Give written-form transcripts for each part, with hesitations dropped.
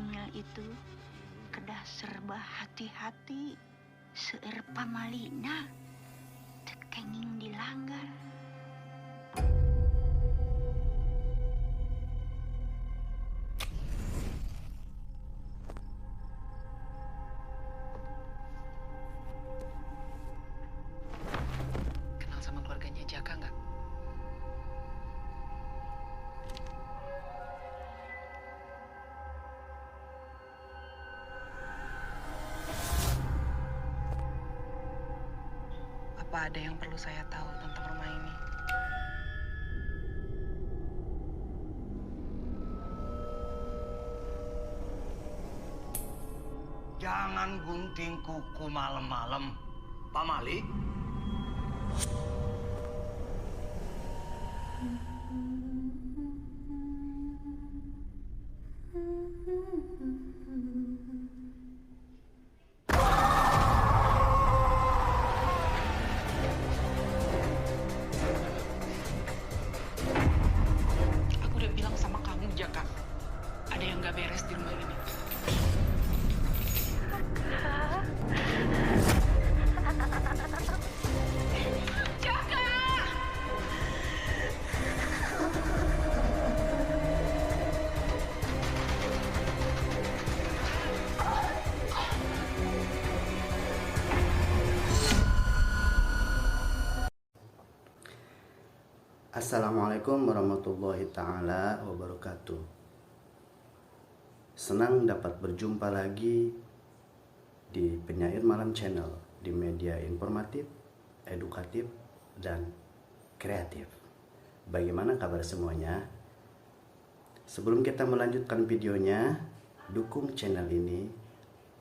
hamil itu kedah serba hati-hati seueur pamalina teu kenging dilanggar. Kenal sama keluarganya Jaka nggak? Apa ada yang perlu saya tahu tentang rumah ini? Jangan gunting kuku malam-malam, Pak Mali. Aku udah bilang sama kamu, Jaka. Ada yang nggak beres di rumah ini. Assalamualaikum warahmatullahi ta'ala wabarakatuh. Senang dapat berjumpa lagi di Penyair Malam Channel, di media informatif, edukatif, dan kreatif. Bagaimana kabar semuanya? Sebelum kita melanjutkan videonya, dukung channel ini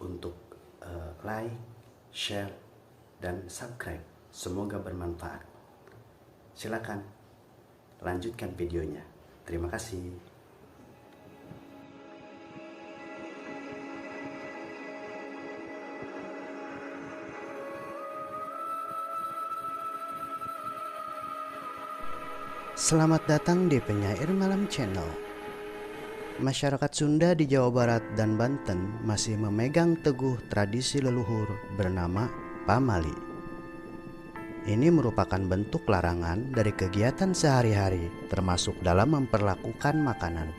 untuk like, share, dan subscribe. Semoga bermanfaat. Silakan lanjutkan videonya. Terima kasih. Selamat datang di Penyair Malam Channel. Masyarakat Sunda di Jawa Barat dan Banten masih memegang teguh tradisi leluhur bernama pamali. Ini merupakan bentuk larangan dari kegiatan sehari-hari, termasuk dalam memperlakukan makanan.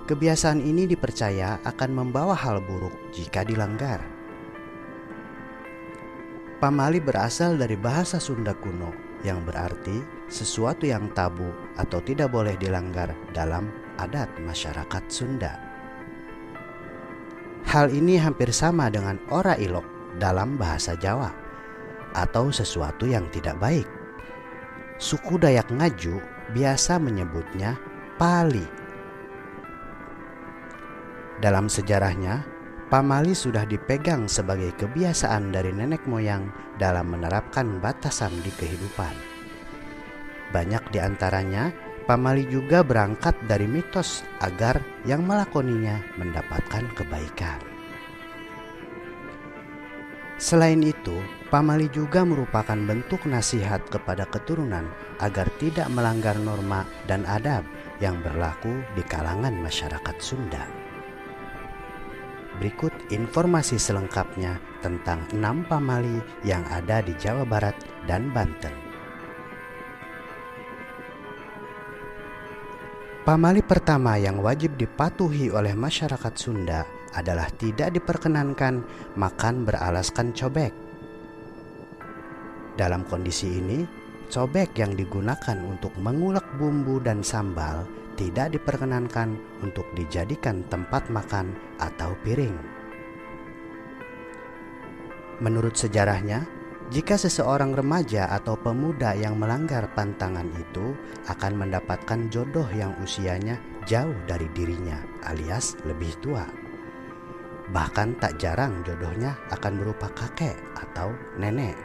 Kebiasaan ini dipercaya akan membawa hal buruk jika dilanggar. Pamali berasal dari bahasa Sunda kuno yang berarti sesuatu yang tabu atau tidak boleh dilanggar dalam adat masyarakat Sunda. Hal ini hampir sama dengan ora ilok dalam bahasa Jawa, atau sesuatu yang tidak baik. Suku Dayak Ngaju biasa menyebutnya pali. Dalam sejarahnya, pamali sudah dipegang sebagai kebiasaan dari nenek moyang dalam menerapkan batasan di kehidupan. Banyak di antaranya, pamali juga berangkat dari mitos agar yang melakoninya mendapatkan kebaikan. Selain itu, pamali juga merupakan bentuk nasihat kepada keturunan agar tidak melanggar norma dan adab yang berlaku di kalangan masyarakat Sunda. Berikut informasi selengkapnya tentang 6 pamali yang ada di Jawa Barat dan Banten. Pamali pertama yang wajib dipatuhi oleh masyarakat Sunda adalah tidak diperkenankan makan beralaskan cobek. Dalam kondisi ini, cobek yang digunakan untuk mengulek bumbu dan sambal tidak diperkenankan untuk dijadikan tempat makan atau piring. Menurut sejarahnya, jika seseorang remaja atau pemuda yang melanggar pantangan itu akan mendapatkan jodoh yang usianya jauh dari dirinya alias lebih tua. Bahkan tak jarang jodohnya akan berupa kakek atau nenek.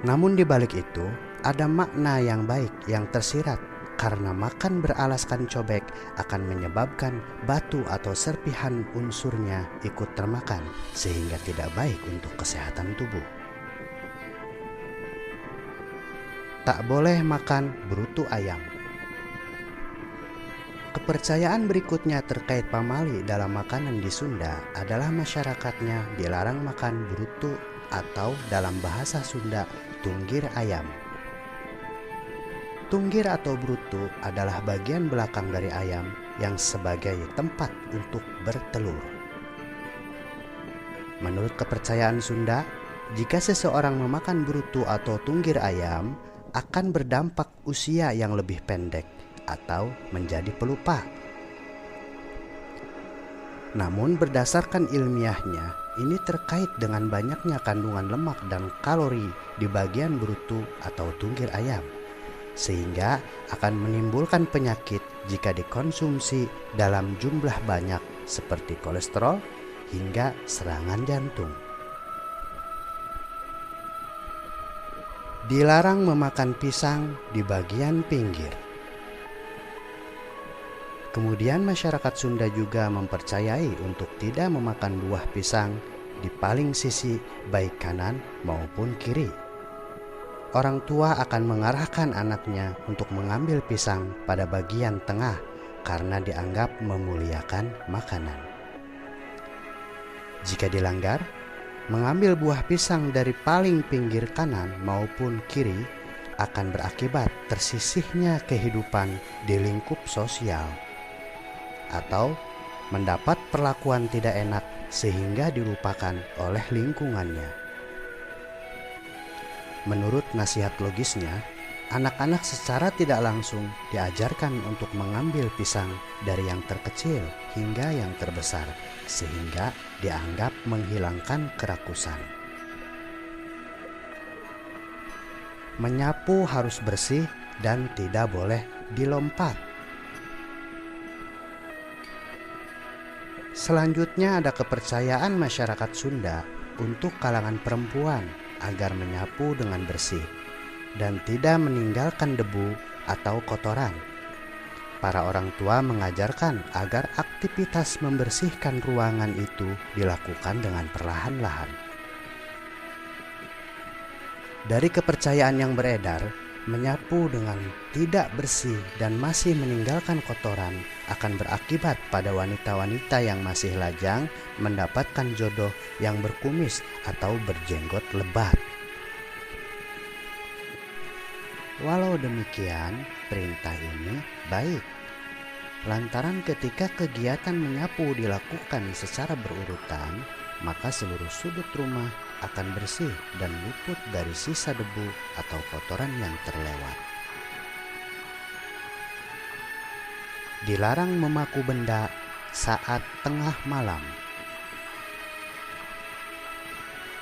Namun di balik itu ada makna yang baik yang tersirat karena makan beralaskan cobek akan menyebabkan batu atau serpihan unsurnya ikut termakan sehingga tidak baik untuk kesehatan tubuh. Tak boleh makan berutu ayam. Kepercayaan berikutnya terkait pamali dalam makanan di Sunda adalah masyarakatnya dilarang makan brutu atau dalam bahasa Sunda tunggir ayam. Tunggir atau brutu adalah bagian belakang dari ayam yang sebagai tempat untuk bertelur. Menurut kepercayaan Sunda, jika seseorang memakan brutu atau tunggir ayam, akan berdampak usia yang lebih pendek atau menjadi pelupa. Namun berdasarkan ilmiahnya, ini terkait dengan banyaknya kandungan lemak dan kalori di bagian brutu atau tunggir ayam, sehingga akan menimbulkan penyakit jika dikonsumsi dalam jumlah banyak seperti kolesterol hingga serangan jantung. Dilarang memakan pisang di bagian pinggir. Kemudian masyarakat Sunda juga mempercayai untuk tidak memakan buah pisang di paling sisi baik kanan maupun kiri. Orang tua akan mengarahkan anaknya untuk mengambil pisang pada bagian tengah karena dianggap memuliakan makanan. Jika dilanggar, mengambil buah pisang dari paling pinggir kanan maupun kiri akan berakibat tersisihnya kehidupan di lingkup sosial, atau mendapat perlakuan tidak enak sehingga dilupakan oleh lingkungannya. Menurut nasihat logisnya, anak-anak secara tidak langsung diajarkan untuk mengambil pisang dari yang terkecil hingga yang terbesar, sehingga dianggap menghilangkan kerakusan. Menyapu harus bersih dan tidak boleh dilompat. Selanjutnya ada kepercayaan masyarakat Sunda untuk kalangan perempuan agar menyapu dengan bersih dan tidak meninggalkan debu atau kotoran. Para orang tua mengajarkan agar aktivitas membersihkan ruangan itu dilakukan dengan perlahan-lahan. Dari kepercayaan yang beredar, menyapu dengan tidak bersih dan masih meninggalkan kotoran akan berakibat pada wanita-wanita yang masih lajang mendapatkan jodoh yang berkumis atau berjenggot lebat. Walau demikian, perintah ini baik, lantaran ketika kegiatan menyapu dilakukan secara berurutan, maka seluruh sudut rumah akan bersih dan luput dari sisa debu atau kotoran yang terlewat. Dilarang memaku benda saat tengah malam.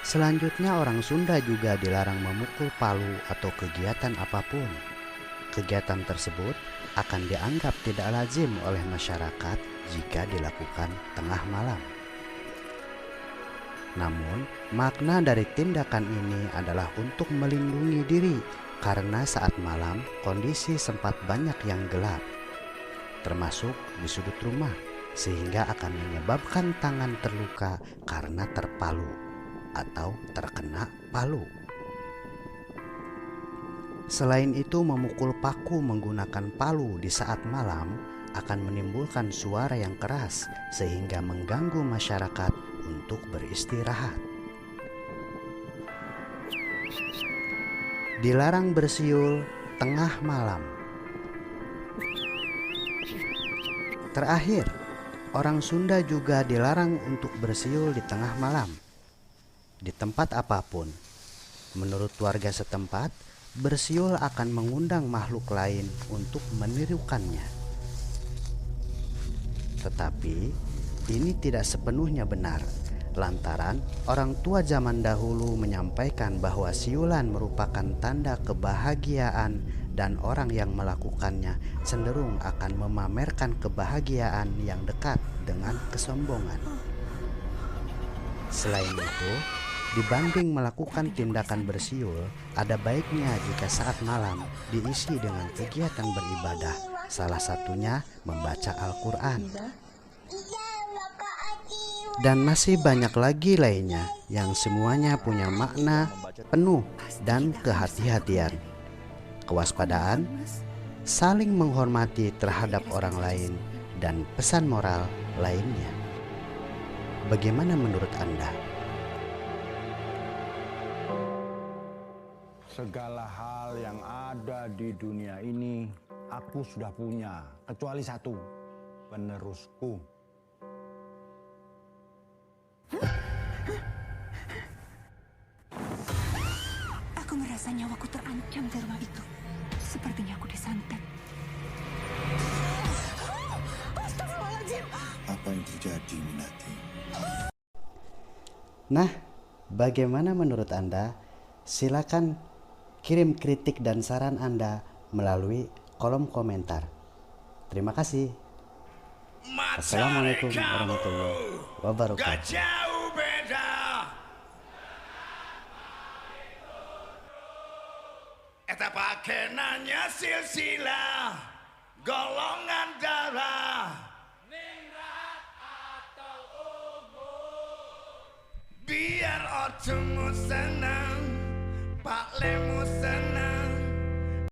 Selanjutnya orang Sunda juga dilarang memukul palu atau kegiatan apapun. Kegiatan tersebut akan dianggap tidak lazim oleh masyarakat jika dilakukan tengah malam. Namun, makna dari tindakan ini adalah untuk melindungi diri karena saat malam kondisi sempat banyak yang gelap, termasuk di sudut rumah, sehingga akan menyebabkan tangan terluka karena terpalu atau terkena palu. Selain itu, memukul paku menggunakan palu di saat malam akan menimbulkan suara yang keras sehingga mengganggu masyarakat untuk beristirahat. Dilarang bersiul tengah malam. Terakhir, orang Sunda juga dilarang untuk bersiul di tengah malam di tempat apapun. Menurut warga setempat, bersiul akan mengundang makhluk lain untuk menirukannya. Tetapi ini tidak sepenuhnya benar, lantaran orang tua zaman dahulu menyampaikan bahwa siulan merupakan tanda kebahagiaan dan orang yang melakukannya cenderung akan memamerkan kebahagiaan yang dekat dengan kesombongan. Selain itu, dibanding melakukan tindakan bersiul, ada baiknya jika saat malam diisi dengan kegiatan beribadah, salah satunya membaca Al-Quran. Dan masih banyak lagi lainnya yang semuanya punya makna penuh dan kehati-hatian, kewaspadaan, saling menghormati terhadap orang lain, dan pesan moral lainnya. Bagaimana menurut Anda? Segala hal yang ada di dunia ini aku sudah punya, kecuali satu, penerusku. Aku merasa nyawaku terancam di rumah itu. Sepertinya aku disantet. Astagfirullahaladzim. Apa yang terjadi, Minati? Nah, bagaimana menurut Anda? Silakan kirim kritik dan saran Anda melalui kolom komentar. Terima kasih. Assalamualaikum warahmatullahi wabarakatuh. Jauh beda. Eta pakenannya silsilah golongan darah. Biar otomu senang, Pak Lemu senang.